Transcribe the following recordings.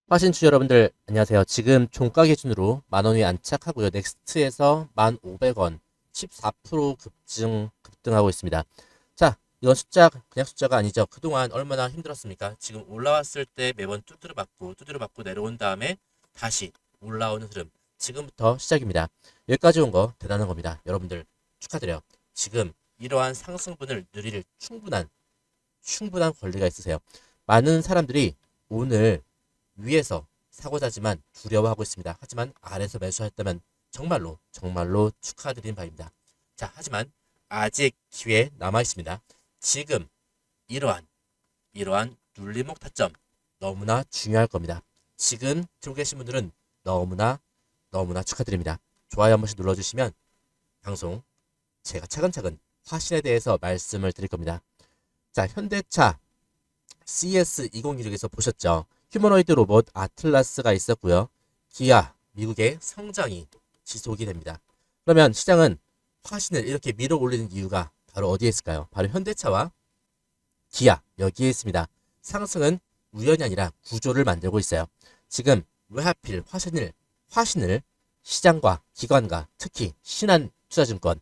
화신추 여러분들 안녕하세요. 지금 종가 기준으로 만원 위 안착하고요. 넥스트에서 1,500원 14% 급등하고 있습니다. 자, 이건 그냥 숫자가 아니죠. 그동안 얼마나 힘들었습니까? 지금 올라왔을 때 매번 두드려 맞고 내려온 다음에 다시 올라오는 흐름. 지금부터 시작입니다. 여기까지 온 거 대단한 겁니다. 여러분들 축하드려요. 지금 이러한 상승분을 누릴 충분한 권리가 있으세요. 많은 사람들이 오늘 위에서 사고자지만 두려워하고 있습니다. 하지만 아래에서 매수했다면 정말로 축하드리는 바입니다. 자, 하지만 아직 기회 남아 있습니다. 지금 이러한 눌림목 타점 너무나 중요할 겁니다. 지금 들고 계신 분들은 너무나 축하드립니다. 좋아요 한 번씩 눌러주시면 방송 제가 차근차근 화신에 대해서 말씀을 드릴 겁니다. 자, 현대차 CS2016에서 보셨죠? 휴머노이드 로봇 아틀라스가 있었고요. 기아, 미국의 성장이 지속이 됩니다. 그러면 시장은 화신을 이렇게 밀어 올리는 이유가 바로 어디에 있을까요? 바로 현대차와 기아, 여기에 있습니다. 상승은 우연이 아니라 구조를 만들고 있어요. 지금 왜 하필 화신을 시장과 기관과 특히 신한투자증권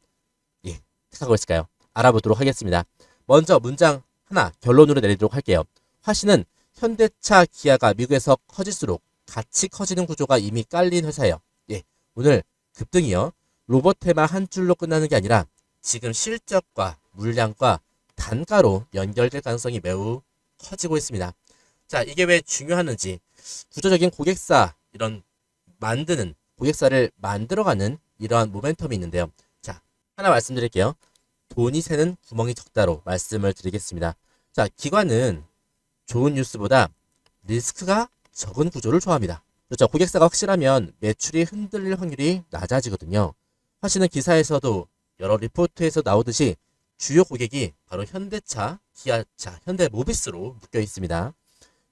택하고 있을까요? 알아보도록 하겠습니다. 먼저 문장 하나 결론으로 내리도록 할게요. 화신은 현대차, 기아가 미국에서 커질수록 같이 커지는 구조가 이미 깔린 회사예요. 오늘 급등이요. 로봇테마 한 줄로 끝나는 게 아니라 지금 실적과 물량과 단가로 연결될 가능성이 매우 커지고 있습니다. 자, 이게 왜 중요하는지 구조적인 고객사를 만들어가는 이러한 모멘텀이 있는데요. 자, 하나 말씀드릴게요. 돈이 새는 구멍이 적다로 말씀을 드리겠습니다. 자, 기관은 좋은 뉴스보다 리스크가 적은 구조를 좋아합니다. 그렇죠. 고객사가 확실하면 매출이 흔들릴 확률이 낮아지거든요. 화신은 기사에서도 여러 리포트에서 나오듯이 주요 고객이 바로 현대차, 기아차, 현대모비스로 묶여 있습니다.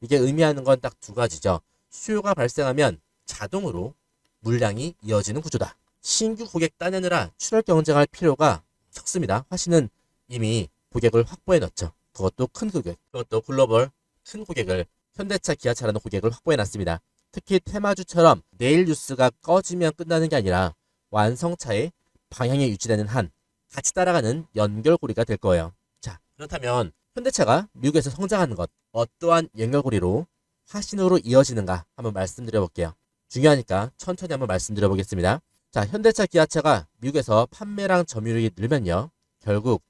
이게 의미하는 건 딱 두 가지죠. 수요가 발생하면 자동으로 물량이 이어지는 구조다. 신규 고객 따내느라 출혈 경쟁할 필요가 적습니다. 화신은 이미 고객을 확보해 놨죠. 그것도 큰 고객, 그것도 글로벌 큰 고객을 현대차, 기아차라는 고객을 확보해 놨습니다. 특히 테마주처럼 내일 뉴스가 꺼지면 끝나는 게 아니라 완성차의 방향이 유지되는 한 같이 따라가는 연결고리가 될 거예요. 자, 그렇다면 현대차가 미국에서 성장하는 것 어떠한 연결고리로 화신으로 이어지는가 한번 말씀드려 볼게요. 중요하니까 천천히 한번 말씀드려 보겠습니다. 자, 현대차, 기아차가 미국에서 판매량 점유율이 늘면요. 결국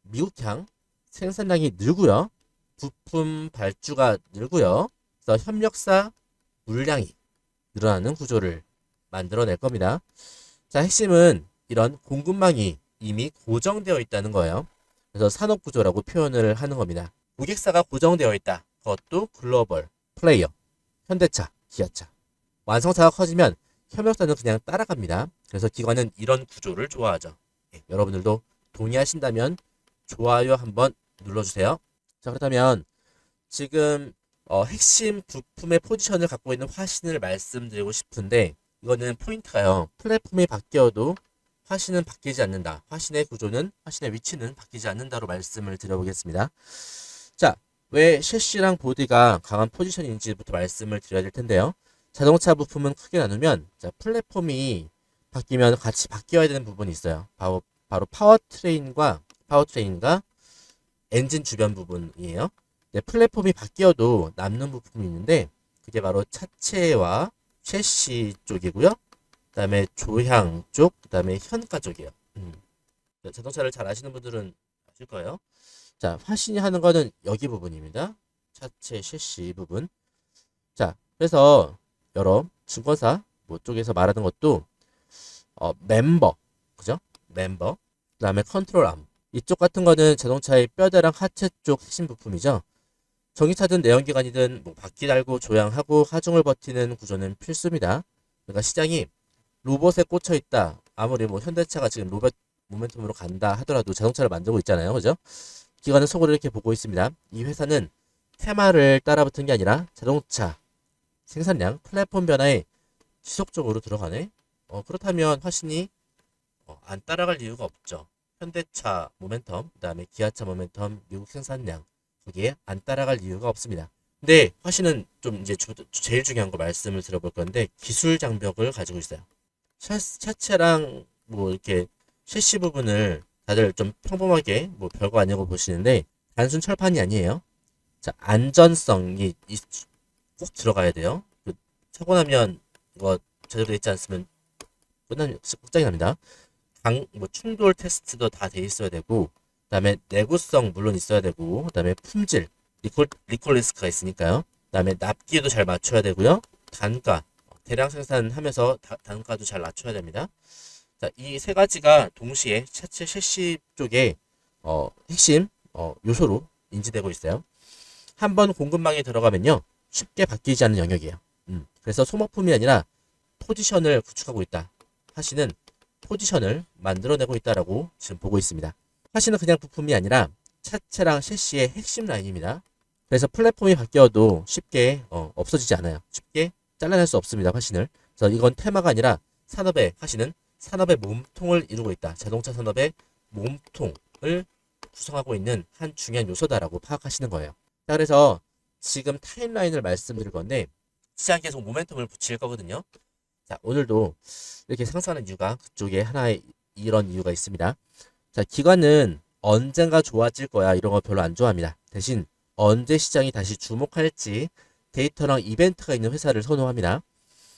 미국향 생산량이 늘고요. 부품 발주가 늘고요. 그래서 협력사 물량이 늘어나는 구조를 만들어낼 겁니다. 자, 핵심은 이런 공급망이 이미 고정되어 있다는 거예요. 그래서 산업구조라고 표현을 하는 겁니다. 고객사가 고정되어 있다. 그것도 글로벌 플레이어, 현대차, 기아차. 완성차가 커지면 협력사는 그냥 따라갑니다. 그래서 기관은 이런 구조를 좋아하죠. 여러분들도 동의하신다면 좋아요 한번 눌러주세요. 자, 그렇다면 지금 핵심 부품의 포지션을 갖고 있는 화신을 말씀드리고 싶은데 이거는 포인트가요. 플랫폼이 바뀌어도 화신은 바뀌지 않는다. 화신의 위치는 바뀌지 않는다로 말씀을 드려보겠습니다. 자, 왜 셰시랑 보디가 강한 포지션인지부터 말씀을 드려야 될 텐데요. 자동차 부품은 크게 나누면 자, 플랫폼이 바뀌면 같이 바뀌어야 되는 부분이 있어요. 바로 파워트레인과 엔진 주변 부분이에요. 네, 플랫폼이 바뀌어도 남는 부품이 있는데 그게 바로 차체와 셰시 쪽이고요. 그 다음에 조향 쪽, 그 다음에 현가 쪽이에요. 자동차를 잘 아시는 분들은 아실 거예요. 자, 화신이 하는 거는 여기 부분입니다. 차체, 셰시 부분. 자, 그래서 여러 증권사 뭐 쪽에서 말하는 것도 멤버, 그죠? 멤버. 그 다음에 컨트롤 암. 이쪽 같은 거는 자동차의 뼈대랑 하체 쪽 핵심 부품이죠. 전기차든 내연기관이든 뭐 바퀴 달고 조향하고 하중을 버티는 구조는 필수입니다. 그러니까 시장이 로봇에 꽂혀 있다. 아무리 뭐 현대차가 지금 로봇 모멘텀으로 간다 하더라도 자동차를 만들고 있잖아요. 그죠? 기관은 속으로 이렇게 보고 있습니다. 이 회사는 테마를 따라붙은 게 아니라 자동차 생산량, 플랫폼 변화에 지속적으로 들어가네. 그렇다면 화신이 안 따라갈 이유가 없죠. 현대차 모멘텀, 그 다음에 기아차 모멘텀, 미국 생산량 거기에 안 따라갈 이유가 없습니다. 근데 화신은 좀 이제 제일 중요한 거 말씀을 드려볼 건데 기술 장벽을 가지고 있어요. 차체랑 뭐 이렇게 셰시 부분을 다들 좀 평범하게 뭐 별거 아니라고 보시는데 단순 철판이 아니에요. 자, 안전성이 꼭 들어가야 돼요. 사고 나면 이거 제대로 돼 있지 않으면 끝장이 납니다. 뭐 충돌 테스트도 다 돼 있어야 되고, 그다음에 내구성 물론 있어야 되고, 그다음에 품질, 리콜 리스크가 있으니까요. 그다음에 납기도 잘 맞춰야 되고요. 단가, 대량 생산하면서 단가도 잘 낮춰야 됩니다. 자, 이 세 가지가 동시에 차체 셰시 쪽에 핵심 요소로 인지되고 있어요. 한번 공급망에 들어가면요 쉽게 바뀌지 않는 영역이에요. 그래서 소모품이 아니라 포지션을 구축하고 있다. 하시는 포지션을 만들어내고 있다라고 지금 보고 있습니다. 화신은 그냥 부품이 아니라 차체랑 셰시의 핵심 라인입니다. 그래서 플랫폼이 바뀌어도 쉽게 없어지지 않아요. 쉽게 잘라낼 수 없습니다. 화신을. 그래서 이건 테마가 아니라 산업의 화신은 산업의 몸통을 이루고 있다. 자동차 산업의 몸통을 구성하고 있는 한 중요한 요소다라고 파악하시는 거예요. 자, 그래서 지금 타임라인을 말씀드릴 건데 시장이 계속 모멘텀을 붙일 거거든요. 자, 오늘도 이렇게 상승하는 이유가 그쪽에 하나의 이런 이유가 있습니다. 자, 기관은 언젠가 좋아질 거야 이런 거 별로 안 좋아합니다. 대신 언제 시장이 다시 주목할지 데이터랑 이벤트가 있는 회사를 선호합니다.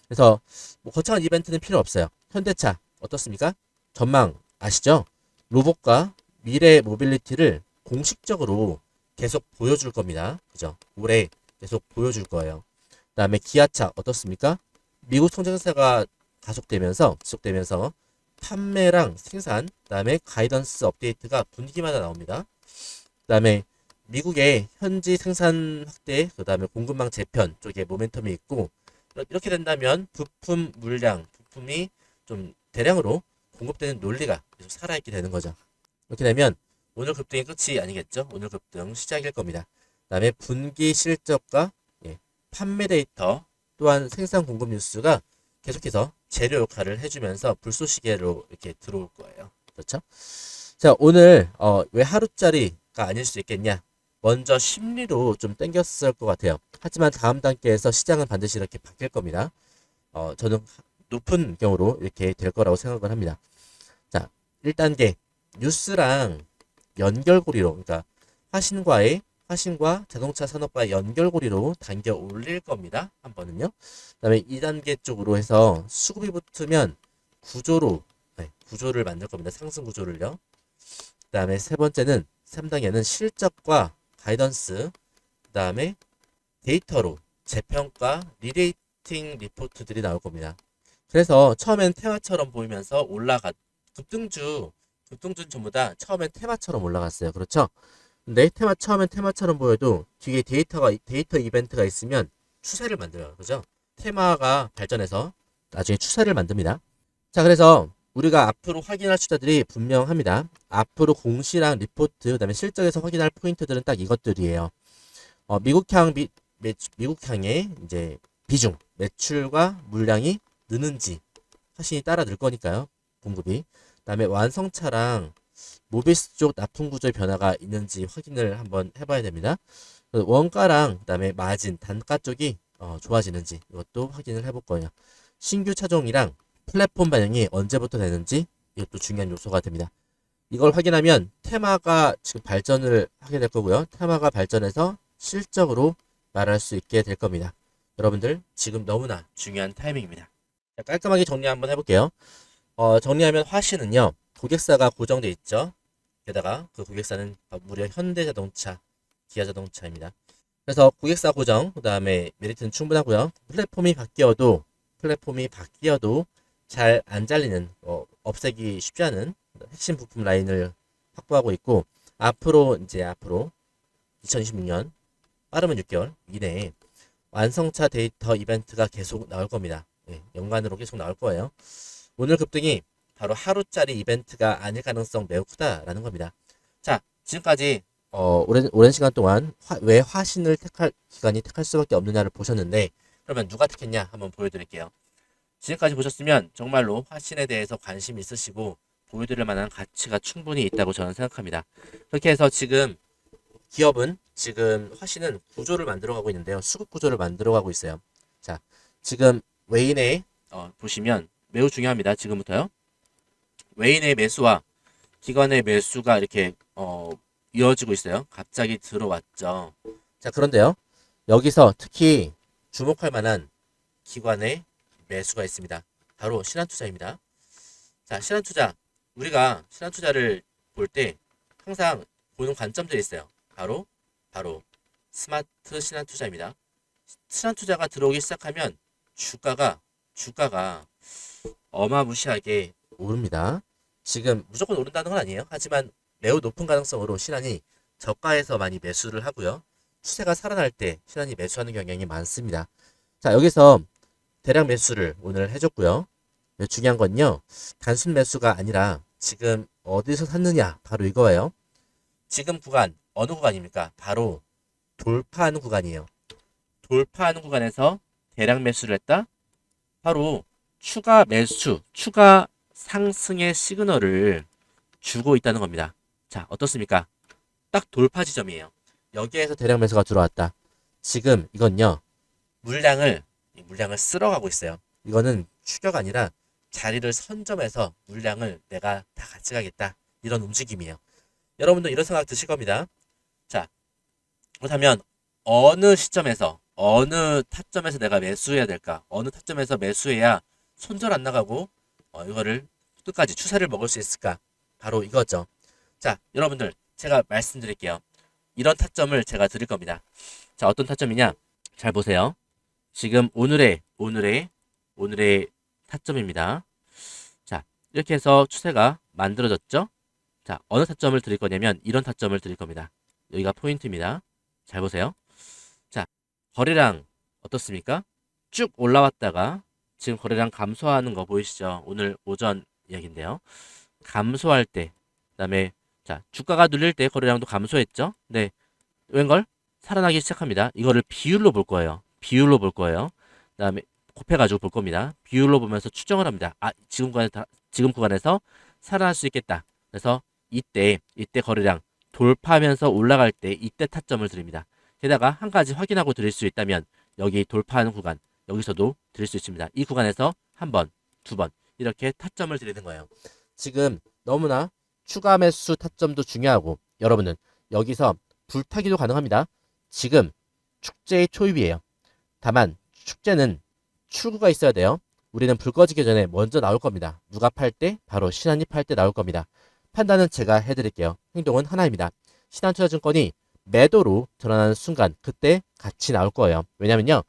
그래서 뭐 거창한 이벤트는 필요 없어요. 현대차 어떻습니까? 전망 아시죠? 로봇과 미래 모빌리티를 공식적으로 계속 보여줄 겁니다. 그죠? 올해 계속 보여줄 거예요. 그다음에 기아차 어떻습니까? 미국 총정세가 지속되면서 판매랑 생산, 그다음에 가이던스 업데이트가 분기마다 나옵니다. 그다음에 미국의 현지 생산 확대, 그다음에 공급망 재편 쪽에 모멘텀이 있고 이렇게 된다면 부품 물량, 부품이 좀 대량으로 공급되는 논리가 계속 살아있게 되는 거죠. 이렇게 되면 오늘 급등의 끝이 아니겠죠? 오늘 급등 시작일 겁니다. 그다음에 분기 실적과 판매 데이터 또한 생산 공급 뉴스가 계속해서 재료 역할을 해주면서 불쏘시개로 이렇게 들어올 거예요. 그렇죠? 자, 오늘 왜 하루짜리가 아닐 수 있겠냐? 먼저 심리로 좀 땡겼을 것 같아요. 하지만 다음 단계에서 시장은 반드시 이렇게 바뀔 겁니다. 저는 높은 경우로 이렇게 될 거라고 생각을 합니다. 자, 1단계 뉴스랑 연결고리로, 그러니까 화신과 자동차 산업과의 연결고리로 당겨 올릴 겁니다. 한 번은요. 그다음에 2단계 쪽으로 해서 수급이 붙으면 구조를 만들 겁니다. 상승 구조를요. 그다음에 세 번째는 3단계는 실적과 가이던스, 그다음에 데이터로 재평가, 리레이팅 리포트들이 나올 겁니다. 그래서 처음엔 테마처럼 보이면서 급등주 전부 다 처음엔 테마처럼 올라갔어요. 그렇죠? 근데 처음엔 테마처럼 보여도 뒤에 데이터 이벤트가 있으면 추세를 만들어요. 그죠? 테마가 발전해서 나중에 추세를 만듭니다. 자, 그래서 우리가 앞으로 확인할 숫자들이 분명합니다. 앞으로 공시랑 리포트, 그다음에 실적에서 확인할 포인트들은 딱 이것들이에요. 미국향의 이제 비중, 매출과 물량이 느는지 화신이 따라 늘 거니까요. 공급이. 그다음에 완성차랑 모비스 쪽 납품 구조의 변화가 있는지 확인을 한번 해봐야 됩니다. 원가랑 그다음에 마진, 단가 쪽이 좋아지는지 이것도 확인을 해볼 거예요. 신규 차종이랑 플랫폼 반영이 언제부터 되는지 이것도 중요한 요소가 됩니다. 이걸 확인하면 테마가 지금 발전을 하게 될 거고요. 테마가 발전해서 실적으로 말할 수 있게 될 겁니다. 여러분들 지금 너무나 중요한 타이밍입니다. 자, 깔끔하게 정리 한번 해볼게요. 정리하면 화신은요. 고객사가 고정돼 있죠. 게다가 그 고객사는 무려 현대자동차, 기아자동차입니다. 그래서 고객사 고정, 그 다음에 메리트는 충분하고요. 플랫폼이 바뀌어도 잘 안 잘리는, 없애기 쉽지 않은 핵심 부품 라인을 확보하고 있고, 앞으로 2026년 빠르면 6개월 이내에 완성차 데이터 이벤트가 계속 나올 겁니다. 연간으로 계속 나올 거예요. 오늘 급등이 바로 하루짜리 이벤트가 아닐 가능성 매우 크다라는 겁니다. 자, 지금까지 오랜 시간 동안 왜 화신을 기관이 택할 수밖에 없느냐를 보셨는데 그러면 누가 택했냐 한번 보여드릴게요. 지금까지 보셨으면 정말로 화신에 대해서 관심 있으시고 보여드릴 만한 가치가 충분히 있다고 저는 생각합니다. 그렇게 해서 지금 기업은 지금 화신은 구조를 만들어가고 있는데요. 수급 구조를 만들어가고 있어요. 자, 지금 외인의 보시면 매우 중요합니다. 지금부터요. 외인의 매수와 기관의 매수가 이렇게 이어지고 있어요. 갑자기 들어왔죠. 자, 그런데요. 여기서 특히 주목할 만한 기관의 매수가 있습니다. 바로 신한투자입니다. 자, 신한투자. 우리가 신한투자를 볼 때 항상 보는 관점들이 있어요. 바로 스마트 신한투자입니다. 신한투자가 들어오기 시작하면 주가가 어마무시하게 오릅니다. 지금 무조건 오른다는 건 아니에요. 하지만 매우 높은 가능성으로 신한이 저가에서 많이 매수를 하고요. 추세가 살아날 때 신한이 매수하는 경향이 많습니다. 자, 여기서 대량 매수를 오늘 해줬고요. 중요한 건요. 단순 매수가 아니라 지금 어디서 샀느냐. 바로 이거예요. 지금 구간 어느 구간입니까? 바로 돌파하는 구간이에요. 돌파하는 구간에서 대량 매수를 했다. 바로 추가 매수, 추가 상승의 시그널을 주고 있다는 겁니다. 자, 어떻습니까? 딱 돌파 지점이에요. 여기에서 대량 매수가 들어왔다. 지금 이건요. 물량을 쓸어가고 있어요. 이거는 추격 아니라 자리를 선점해서 물량을 내가 다 같이 가겠다. 이런 움직임이에요. 여러분도 이런 생각 드실 겁니다. 자, 그렇다면 어느 시점에서 어느 타점에서 내가 매수해야 될까? 어느 타점에서 매수해야 손절 안 나가고 이거를 끝까지 추세를 먹을 수 있을까? 바로 이거죠. 자, 여러분들 제가 말씀드릴게요. 이런 타점을 제가 드릴 겁니다. 자, 어떤 타점이냐? 잘 보세요. 지금 오늘의 타점입니다. 자, 이렇게 해서 추세가 만들어졌죠? 자, 어느 타점을 드릴 거냐면 이런 타점을 드릴 겁니다. 여기가 포인트입니다. 잘 보세요. 자, 거래량 어떻습니까? 쭉 올라왔다가 지금 거래량 감소하는 거 보이시죠? 오늘 오전 이야기인데요. 감소할 때, 그다음에 자, 주가가 눌릴 때 거래량도 감소했죠? 네. 웬걸? 살아나기 시작합니다. 이거를 비율로 볼 거예요. 비율로 볼 거예요. 그다음에 곱해가지고 볼 겁니다. 비율로 보면서 추정을 합니다. 아, 지금 구간에서 살아날 수 있겠다. 그래서 이때 거래량 돌파하면서 올라갈 때 이때 타점을 드립니다. 게다가 한 가지 확인하고 드릴 수 있다면 여기 돌파하는 구간 여기서도 드릴 수 있습니다. 이 구간에서 한 번, 두 번 이렇게 타점을 드리는 거예요. 지금 너무나 추가 매수 타점도 중요하고 여러분은 여기서 불타기도 가능합니다. 지금 축제의 초입이에요. 다만 축제는 출구가 있어야 돼요. 우리는 불 꺼지기 전에 먼저 나올 겁니다. 누가 팔 때? 바로 신한이 팔 때 나올 겁니다. 판단은 제가 해드릴게요. 행동은 하나입니다. 신한투자증권이 매도로 전환하는 순간 그때 같이 나올 거예요. 왜냐면요.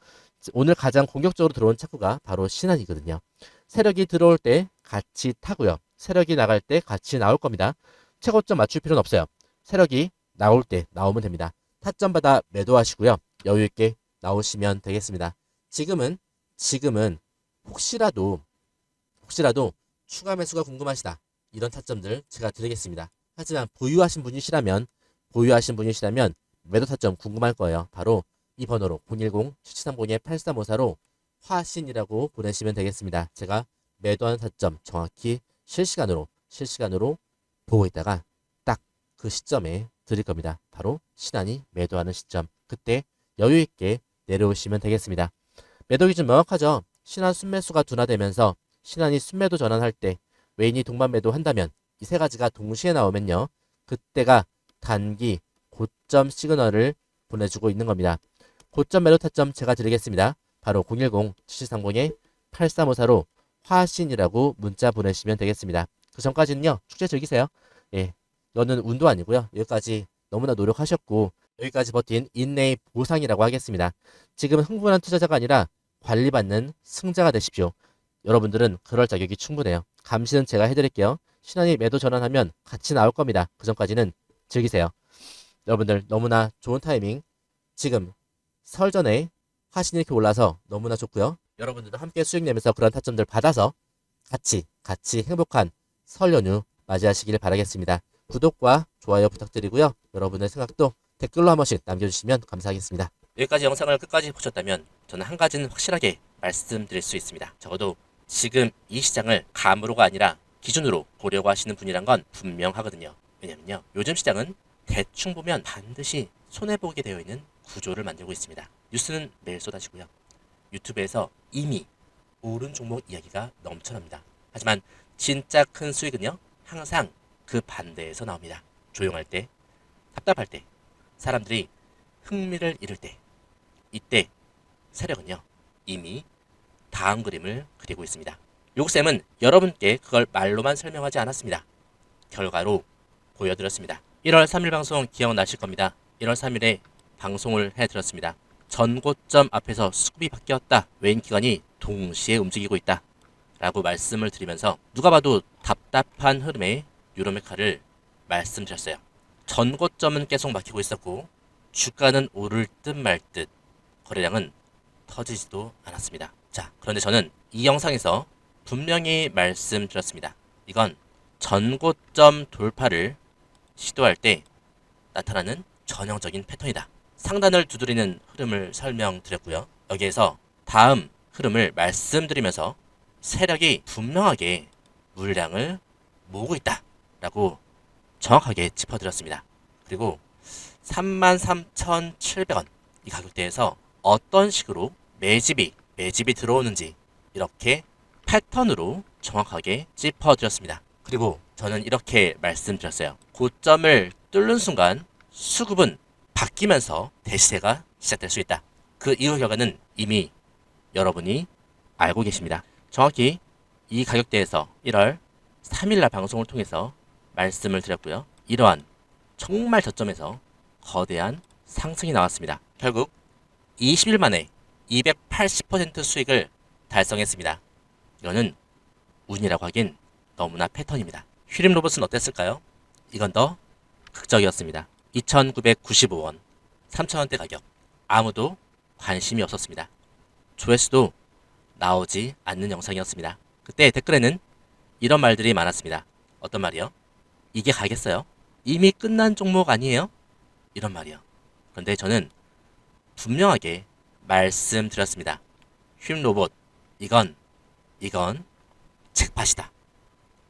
오늘 가장 공격적으로 들어온 착구가 바로 신한이거든요. 세력이 들어올 때 같이 타고요. 세력이 나갈 때 같이 나올 겁니다. 최고점 맞출 필요는 없어요. 세력이 나올 때 나오면 됩니다. 타점마다 매도하시고요. 여유있게 나오시면 되겠습니다. 지금은 혹시라도 추가 매수가 궁금하시다. 이런 타점들 제가 드리겠습니다. 하지만 보유하신 분이시라면 매도 타점 궁금할 거예요. 바로 이 번호로 010-7730-8354로 화신이라고 보내시면 되겠습니다. 제가 매도하는 타점 정확히 실시간으로 보고 있다가 딱 그 시점에 드릴 겁니다. 바로 신한이 매도하는 시점. 그때 여유있게 내려오시면 되겠습니다. 매도 기준 명확하죠? 신한 순매수가 둔화되면서 신한이 순매도 전환할 때 외인이 동반 매도한다면 이 세 가지가 동시에 나오면요. 그때가 단기 고점 시그널을 보내주고 있는 겁니다. 고점 매도 타점 제가 드리겠습니다. 바로 010-7730-8354로 화신이라고 문자 보내시면 되겠습니다. 그 전까지는요. 축제 즐기세요. 예, 이거는 운도 아니고요. 여기까지 너무나 노력하셨고 여기까지 버틴 인내의 보상이라고 하겠습니다. 지금은 흥분한 투자자가 아니라 관리받는 승자가 되십시오. 여러분들은 그럴 자격이 충분해요. 감시는 제가 해드릴게요. 신한이 매도 전환하면 같이 나올 겁니다. 그 전까지는 즐기세요. 여러분들 너무나 좋은 타이밍. 지금 설 전에 화신이 이렇게 올라서 너무나 좋고요. 여러분들도 함께 수익 내면서 그런 타점들 받아서 같이 행복한 설 연휴 맞이하시길 바라겠습니다. 구독과 좋아요 부탁드리고요. 여러분의 생각도 댓글로 한 번씩 남겨주시면 감사하겠습니다. 여기까지 영상을 끝까지 보셨다면 저는 한 가지는 확실하게 말씀드릴 수 있습니다. 적어도 지금 이 시장을 감으로가 아니라 기준으로 보려고 하시는 분이란 건 분명하거든요. 왜냐면요. 요즘 시장은 대충 보면 반드시 손해보게 되어 있는 구조를 만들고 있습니다. 뉴스는 매일 쏟아지고요. 유튜브에서 이미 오른 종목 이야기가 넘쳐납니다. 하지만 진짜 큰 수익은요, 항상 그 반대에서 나옵니다. 조용할 때, 답답할 때, 사람들이 흥미를 잃을 때, 이때 세력은요, 이미 다음 그림을 그리고 있습니다. 요쌤은 여러분께 그걸 말로만 설명하지 않았습니다. 결과로 보여드렸습니다. 1월 3일 방송 기억나실 겁니다. 1월 3일에 방송을 해드렸습니다. 전고점 앞에서 수급이 바뀌었다. 외인 기관이 동시에 움직이고 있다. 라고 말씀을 드리면서 누가 봐도 답답한 흐름의 유로메카를 말씀드렸어요. 전고점은 계속 막히고 있었고 주가는 오를 듯 말 듯 거래량은 터지지도 않았습니다. 자, 그런데 저는 이 영상에서 분명히 말씀드렸습니다. 이건 전고점 돌파를 시도할 때 나타나는 전형적인 패턴이다. 상단을 두드리는 흐름을 설명드렸고요. 여기에서 다음 흐름을 말씀드리면서 세력이 분명하게 물량을 모으고 있다 라고 정확하게 짚어드렸습니다. 그리고 33,700원 이 가격대에서 어떤 식으로 매집이 들어오는지 이렇게 패턴으로 정확하게 짚어드렸습니다. 그리고 저는 이렇게 말씀드렸어요. 고점을 뚫는 순간 수급은 바뀌면서 대시세가 시작될 수 있다. 그 이후 결과는 이미 여러분이 알고 계십니다. 정확히 이 가격대에서 1월 3일날 방송을 통해서 말씀을 드렸고요. 이러한 정말 저점에서 거대한 상승이 나왔습니다. 결국 20일 만에 280% 수익을 달성했습니다. 이거는 운이라고 하긴 너무나 패턴입니다. 휘림 로봇은 어땠을까요? 이건 더 극적이었습니다. 2,995원, 3,000원대 가격. 아무도 관심이 없었습니다. 조회수도 나오지 않는 영상이었습니다. 그때 댓글에는 이런 말들이 많았습니다. 어떤 말이요? 이게 가겠어요? 이미 끝난 종목 아니에요? 이런 말이요. 그런데 저는 분명하게 말씀드렸습니다. 휘림 로봇, 이건 잭팟이다.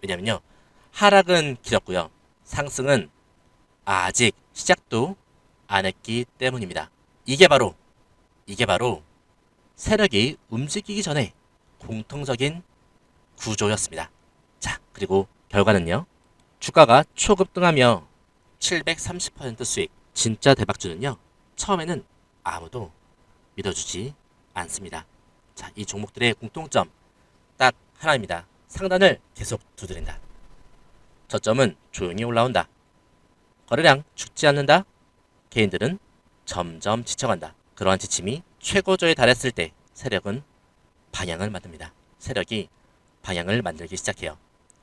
왜냐면요, 하락은 길었고요. 상승은 아직 시작도 안 했기 때문입니다. 이게 바로 세력이 움직이기 전에 공통적인 구조였습니다. 자, 그리고 결과는요. 주가가 초급등하며 730% 수익. 진짜 대박주는요. 처음에는 아무도 믿어주지 않습니다. 자, 이 종목들의 공통점 딱 하나입니다. 상단을 계속 두드린다. 저점은 조용히 올라온다. 거래량 죽지 않는다. 개인들은 점점 지쳐간다. 그러한 지침이 최고조에 달했을 때 세력은 방향을 만듭니다. 세력이 방향을 만들기 시작해요.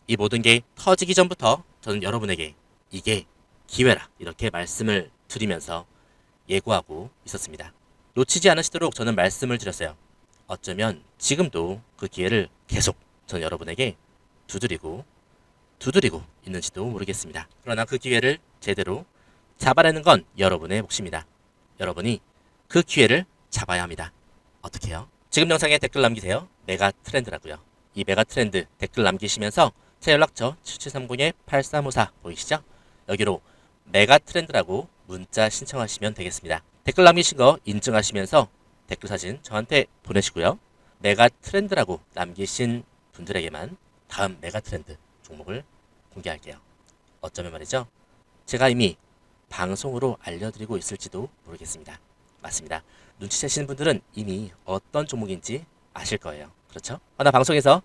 이 모든 게 터지기 전부터 저는 여러분에게 이게 기회라 이렇게 말씀을 드리면서 예고하고 있었습니다. 놓치지 않으시도록 저는 말씀을 드렸어요. 어쩌면 지금도 그 기회를 계속 저는 여러분에게 두드리고 있는지도 모르겠습니다. 그러나 그 기회를 제대로 잡아내는 건 여러분의 몫입니다. 여러분이 그 기회를 잡아야 합니다. 어떻게 해요? 지금 영상에 댓글 남기세요. 메가 트렌드라고요. 이 메가 트렌드 댓글 남기시면서 제 연락처 7730-8354 보이시죠? 여기로 메가 트렌드라고 문자 신청하시면 되겠습니다. 댓글 남기신 거 인증하시면서 댓글 사진 저한테 보내시고요. 메가 트렌드라고 남기신 분들에게만 다음 메가 트렌드 종목을 공개할게요. 어쩌면 말이죠. 제가 이미 방송으로 알려드리고 있을지도 모르겠습니다. 맞습니다. 눈치채시는 분들은 이미 어떤 종목인지 아실 거예요. 그렇죠? 하나 방송에서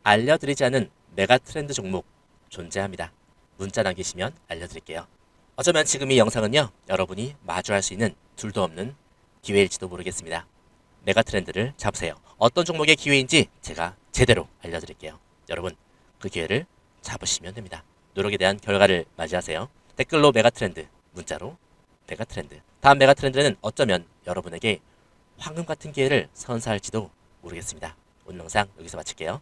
알려드리지 않은 메가 트렌드 종목 존재합니다. 문자 남기시면 알려드릴게요. 어쩌면 지금 이 영상은요. 여러분이 마주할 수 있는 둘도 없는 기회일지도 모르겠습니다. 메가 트렌드를 잡으세요. 어떤 종목의 기회인지 제가 제대로 알려드릴게요. 여러분 그 기회를 잡으시면 됩니다. 노력에 대한 결과를 맞이하세요. 댓글로 메가 트렌드, 문자로 메가 트렌드. 다음 메가 트렌드는 어쩌면 여러분에게 황금 같은 기회를 선사할지도 모르겠습니다. 오늘 영상 여기서 마칠게요.